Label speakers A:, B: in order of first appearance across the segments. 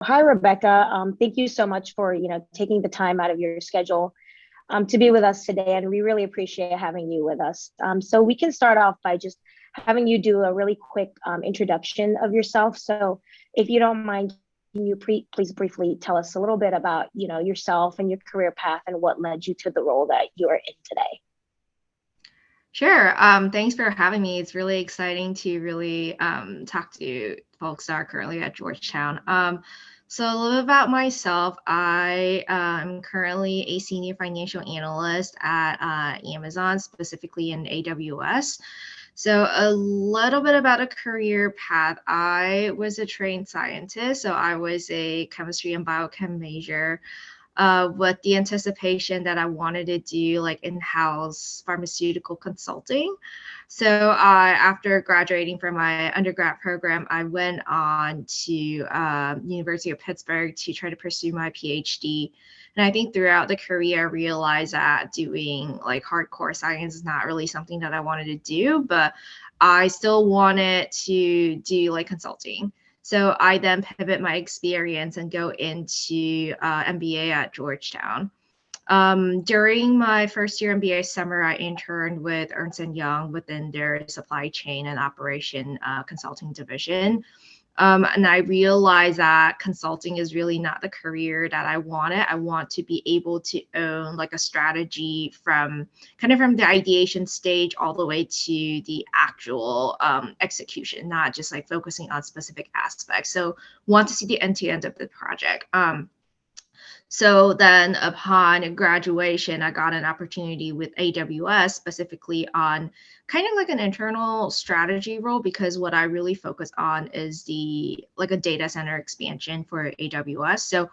A: Hi, Rebecca. Thank you so much for taking the time out of your schedule to be with us today, and we really appreciate having you with us. So we can start off by just having you do a really quick introduction of yourself. So if you don't mind, can you please briefly tell us a little bit about yourself and your career path and what led you to the role that you are in today?
B: Sure. Thanks for having me. It's really exciting to really talk to folks that are currently at Georgetown. So a little bit about myself. I am currently a senior financial analyst at Amazon, specifically in AWS. So a little bit about a career path. I was a trained scientist, so I was a chemistry and biochem major with the anticipation that I wanted to do like in-house pharmaceutical consulting. So after graduating from my undergrad program, I went on to University of Pittsburgh to try to pursue my PhD. And I think throughout the career, I realized that doing like hardcore science is not really something that I wanted to do, but I still wanted to do like consulting. So I then pivot my experience and go into MBA at Georgetown. During my first year MBA summer, I interned with Ernst& Young within their supply chain and operation consulting division. And I realized that consulting is really not the career that I wanted. I want to be able to own like a strategy from from the ideation stage all the way to the actual execution, not just like focusing on specific aspects. So want to see the end to end of the project. So then upon graduation, I got an opportunity with AWS specifically on kind of like an internal strategy role because what I really focus on is the like a data center expansion for AWS. So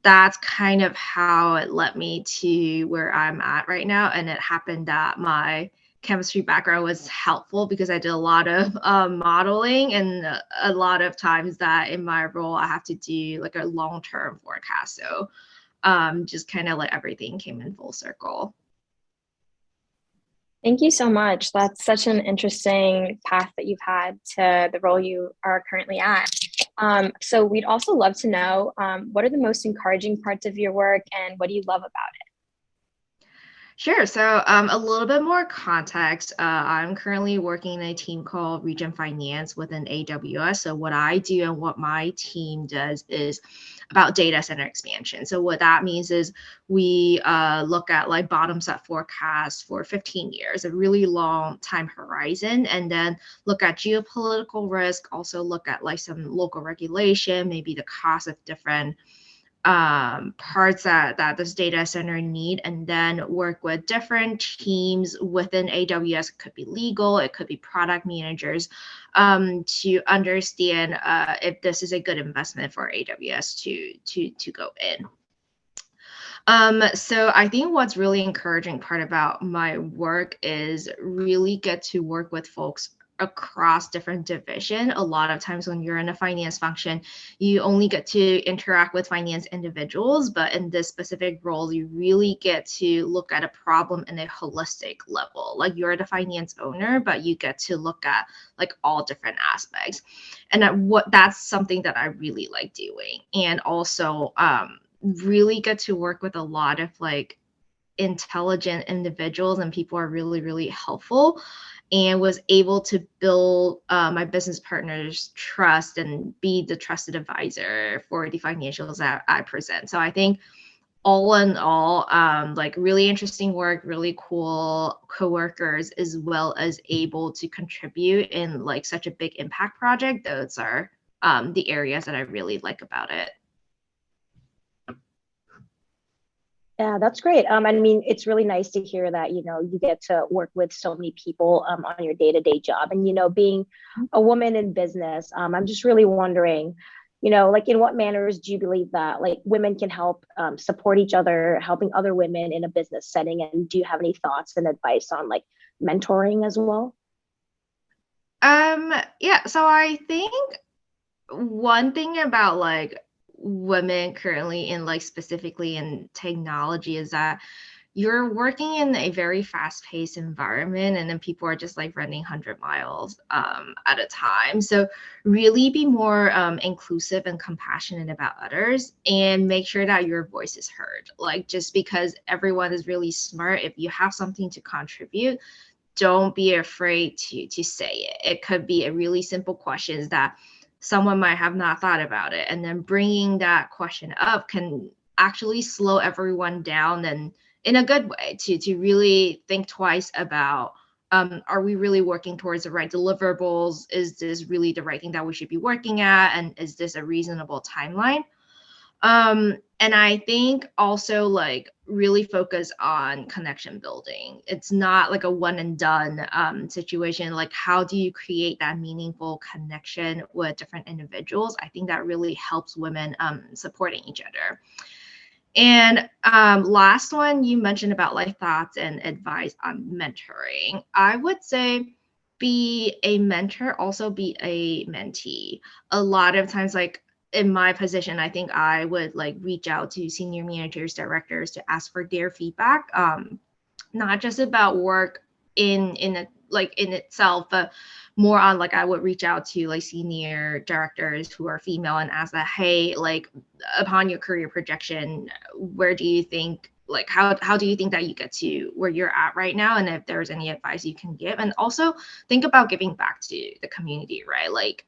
B: that's kind of how it led me to where I'm at right now. And it happened that my chemistry background was helpful because I did a lot of modeling, and a lot of times that in my role, I have to do like a long-term forecast. So just kind of like everything came in full circle.
C: Thank you so much. That's such an interesting path that you've had to the role you are currently at. So we'd also love to know what are the most encouraging parts of your work and what do you love about
B: Sure. So, a little bit more context. I'm currently working in a team called Region Finance within AWS. So, what I do and what my team does is about data center expansion. So, what that means is we look at like bottoms up forecasts for 15 years, a really long time horizon, and then look at geopolitical risk, also look at like some local regulation, maybe the cost of different parts that this data center need, and then work with different teams within AWS. It could be legal, it could be product managers, to understand if this is a good investment for AWS to go in. So I think what's really encouraging part about my work is really get to work with folks across different division. A lot of times when you're in a finance function, you only get to interact with finance individuals, but in this specific role, you really get to look at a problem in a holistic level. Like you're the finance owner, but you get to look at like all different aspects. And that's something that I really like doing. And also really get to work with a lot of like intelligent individuals, and people are really really helpful, and was able to build my business partners trust and be the trusted advisor for the financials that I present. So I think all in all, like really interesting work, really cool coworkers, as well as able to contribute in like such a big impact project. Those are the areas that I really like about it.
A: Yeah, that's great. I mean, it's really nice to hear that, you get to work with so many people on your day-to-day job. And, being a woman in business, I'm just really wondering, like in what manners do you believe that like women can help support each other, helping other women in a business setting? And do you have any thoughts and advice on like mentoring as well?
B: Yeah, so I think one thing about like women currently in like specifically in technology is that you're working in a very fast-paced environment, and then people are just like running 100 miles at a time. So really be more inclusive and compassionate about others, and make sure that your voice is heard. Like, just because everyone is really smart, if you have something to contribute, don't be afraid to say it. It could be a really simple question that someone might have not thought about it, and then bringing that question up can actually slow everyone down, and in a good way, to really think twice about, are we really working towards the right deliverables? Is this really the right thing that we should be working at? And is this a reasonable timeline? And I think also like really focus on connection building. It's not like a one and done situation. Like, how do you create that meaningful connection with different individuals? I think that really helps women supporting each other. And last one, you mentioned about like thoughts and advice on mentoring. I would say be a mentor, also be a mentee. A lot of times, like in my position, I think I would like reach out to senior managers, directors to ask for their feedback, not just about work in a, like in itself, but more on like I would reach out to like senior directors who are female and ask that, hey, like upon your career projection, where do you think, like how do you think that you get to where you're at right now, and if there's any advice you can give. And also think about giving back to the community, right? Like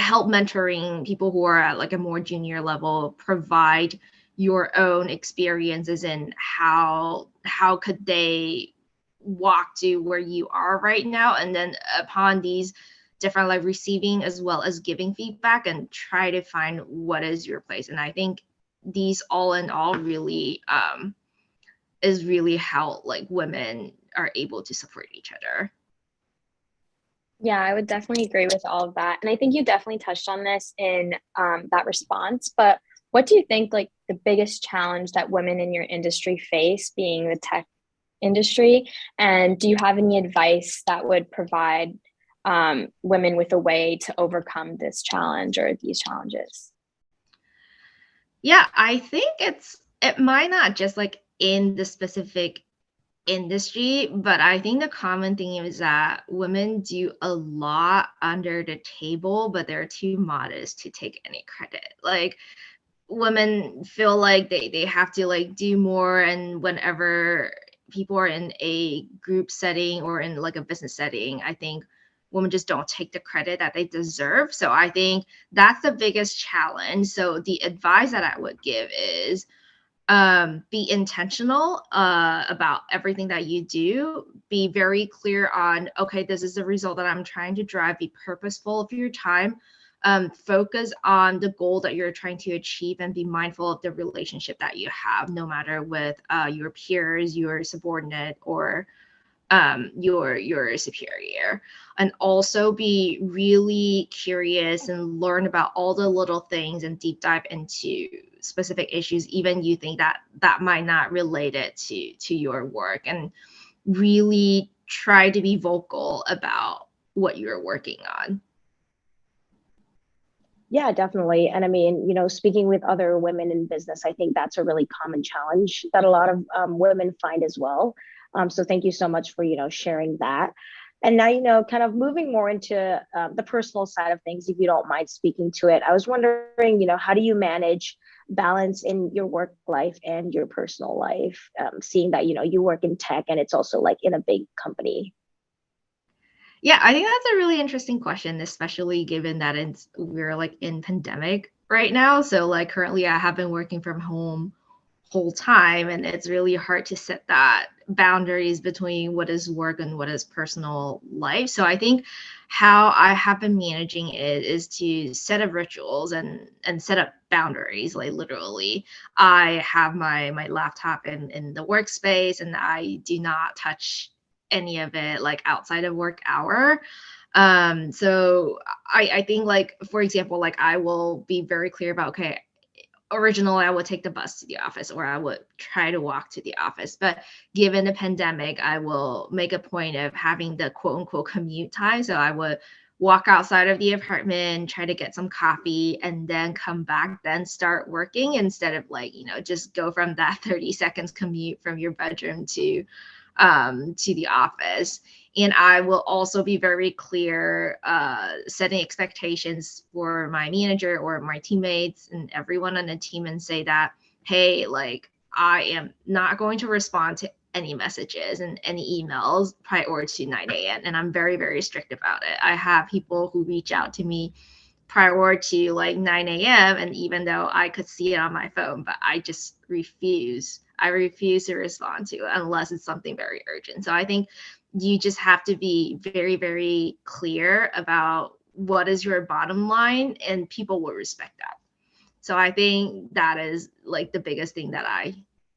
B: help mentoring people who are at like a more junior level, provide your own experiences and how could they walk to where you are right now, and then upon these different like receiving as well as giving feedback, and try to find what is your place. And I think these all in all really is really how like women are able to support each other.
C: Yeah, I would definitely agree with all of that. And I think you definitely touched on this in that response. But what do you think, like, the biggest challenge that women in your industry face, being the tech industry? And do you have any advice that would provide women with a way to overcome this challenge or these challenges?
B: Yeah, I think it might not just like in the specific industry, but I think the common thing is that women do a lot under the table, but they're too modest to take any credit. Like, women feel like they have to like do more, and whenever people are in a group setting or in like a business setting, I think women just don't take the credit that they deserve. So I think that's the biggest challenge. So the advice that I would give is be intentional about everything that you do. Be very clear on, okay, this is the result that I'm trying to drive. Be purposeful of your time. Focus on the goal that you're trying to achieve, and be mindful of the relationship that you have, no matter with your peers, your subordinate, or your superior. And also be really curious and learn about all the little things and deep dive into specific issues, even you think that might not relate it to your work, and really try to be vocal about what you're working on.
A: Yeah, definitely. And I mean, speaking with other women in business, I think that's a really common challenge that a lot of women find as well. So thank you so much for, sharing that. And now, kind of moving more into the personal side of things, if you don't mind speaking to it, I was wondering, how do you manage balance in your work life and your personal life, seeing that, you work in tech and it's also like in a big company?
B: Yeah, I think that's a really interesting question, especially given that we're like in pandemic right now. So like currently I have been working from home whole time, and it's really hard to set that boundaries between what is work and what is personal life. So I think how I have been managing it is to set up rituals and set up boundaries. Like literally, I have my laptop in the workspace, and I do not touch any of it like outside of work hour. So I think, like, for example, like I will be very clear about, okay, originally I would take the bus to the office, or I would try to walk to the office. But given the pandemic, I will make a point of having the quote unquote commute time. So I would walk outside of the apartment, try to get some coffee, and then come back, then start working, instead of like, just go from that 30 seconds commute from your bedroom to the office. And I will also be very clear, setting expectations for my manager or my teammates and everyone on the team, and say that, hey, like, I am not going to respond to any messages and any emails prior to 9 a.m. And I'm very, very strict about it. I have people who reach out to me prior to like 9 a.m. And even though I could see it on my phone, but I just refuse. I refuse to respond to it unless it's something very urgent. So I think you just have to be very, very clear about what is your bottom line, and people will respect that. So I think that is like the biggest thing that I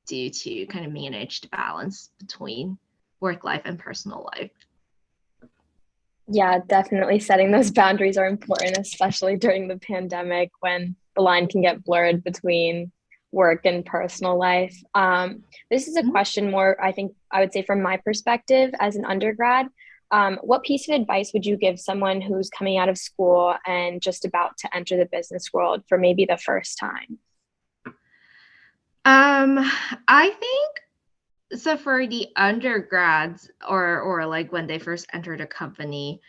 B: do to kind of manage the balance between work life and personal life.
C: Yeah, definitely setting those boundaries are important, especially during the pandemic when the line can get blurred between work and personal life. This is a question more, I think I would say from my perspective as an undergrad. What piece of advice would you give someone who's coming out of school and just about to enter the business world for maybe the first time?
B: I think so for the undergrads, or like when they first entered a company,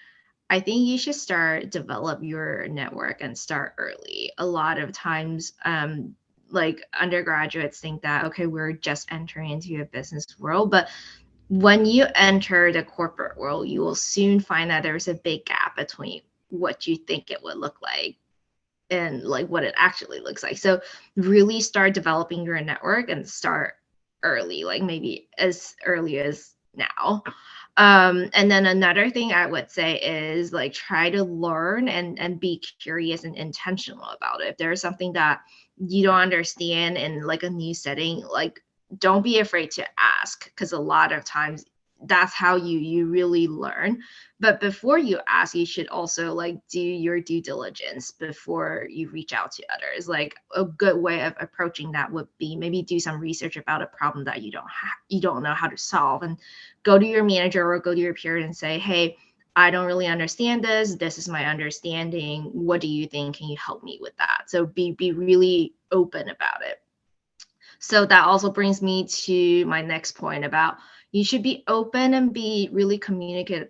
B: I think you should start develop your network and start early. A lot of times, like undergraduates think that, okay, we're just entering into a business world, but when you enter the corporate world, you will soon find that there's a big gap between what you think it would look like and like what it actually looks like. So really start developing your network and start early, like maybe as early as now. And then another thing I would say is like try to learn and be curious and intentional about it. If there's something that you don't understand in like a new setting, like don't be afraid to ask, because a lot of times that's how you really learn. But before you ask, you should also like do your due diligence before you reach out to others. Like a good way of approaching that would be maybe do some research about a problem that you don't know how to solve, and go to your manager or go to your peer and say, hey, I don't really understand this. This is my understanding. What do you think? Can you help me with that? So be really open about it. So that also brings me to my next point about you should be open and be really communicative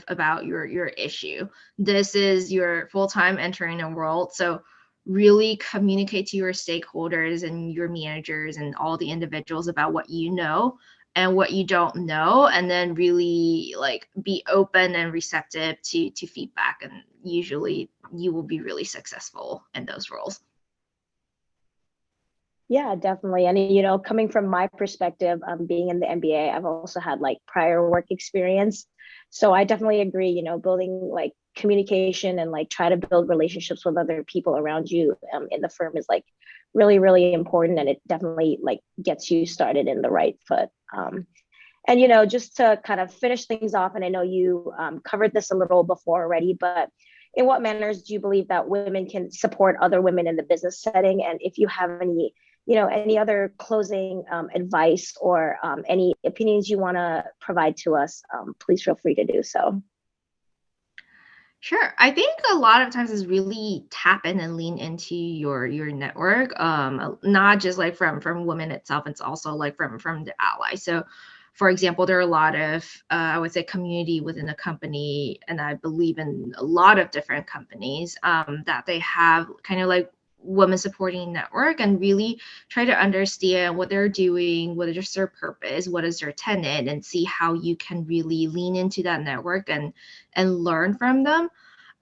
B: about your issue. This is your full-time entering a world, so really communicate to your stakeholders and your managers and all the individuals about what you know and what you don't know, and then really like be open and receptive to feedback, and usually you will be really successful in those roles.
A: Yeah, definitely. And coming from my perspective, being in the MBA, I've also had like prior work experience. So I definitely agree, building like communication and like try to build relationships with other people around you in the firm is like really, really important. And it definitely like gets you started in the right foot. And just to kind of finish things off, and I know you covered this a little before already, but in what manners do you believe that women can support other women in the business setting? And if you have any other closing advice or any opinions you want to provide to us, please feel free to do so.
B: Sure. I think a lot of times is really tap in and lean into your network, not just like from women itself, it's also like from the ally. So for example, there are a lot of, I would say, community within a company, and I believe in a lot of different companies that they have kind of like women supporting network, and really try to understand what they're doing, what is their purpose, what is their tenet, and see how you can really lean into that network and learn from them.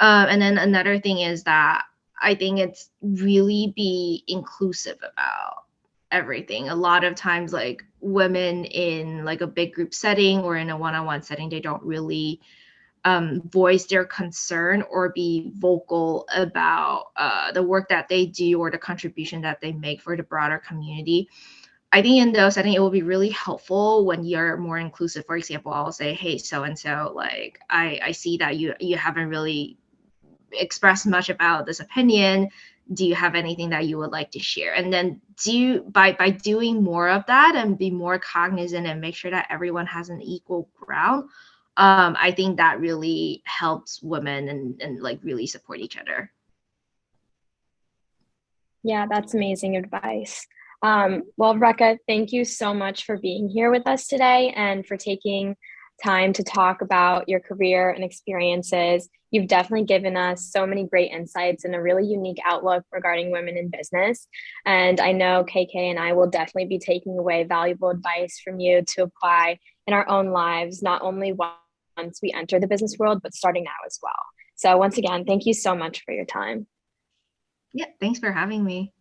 B: And then another thing is that I think it's really be inclusive about everything. A lot of times, like women in like a big group setting or in a one-on-one setting, they don't really voice their concern or be vocal about the work that they do or the contribution that they make for the broader community. I think in those settings, it will be really helpful when you're more inclusive. For example, I'll say, hey, so-and-so, like, I see that you haven't really expressed much about this opinion. Do you have anything that you would like to share? And then by doing more of that and be more cognizant and make sure that everyone has an equal ground, I think that really helps women and like really support each other.
C: Yeah, that's amazing advice. Well, Rekha, thank you so much for being here with us today and for taking time to talk about your career and experiences. You've definitely given us so many great insights and a really unique outlook regarding women in business. And I know KK and I will definitely be taking away valuable advice from you to apply in our own lives, not only once we enter the business world, but starting now as well. So once again, thank you so much for your time.
B: Yeah, thanks for having me.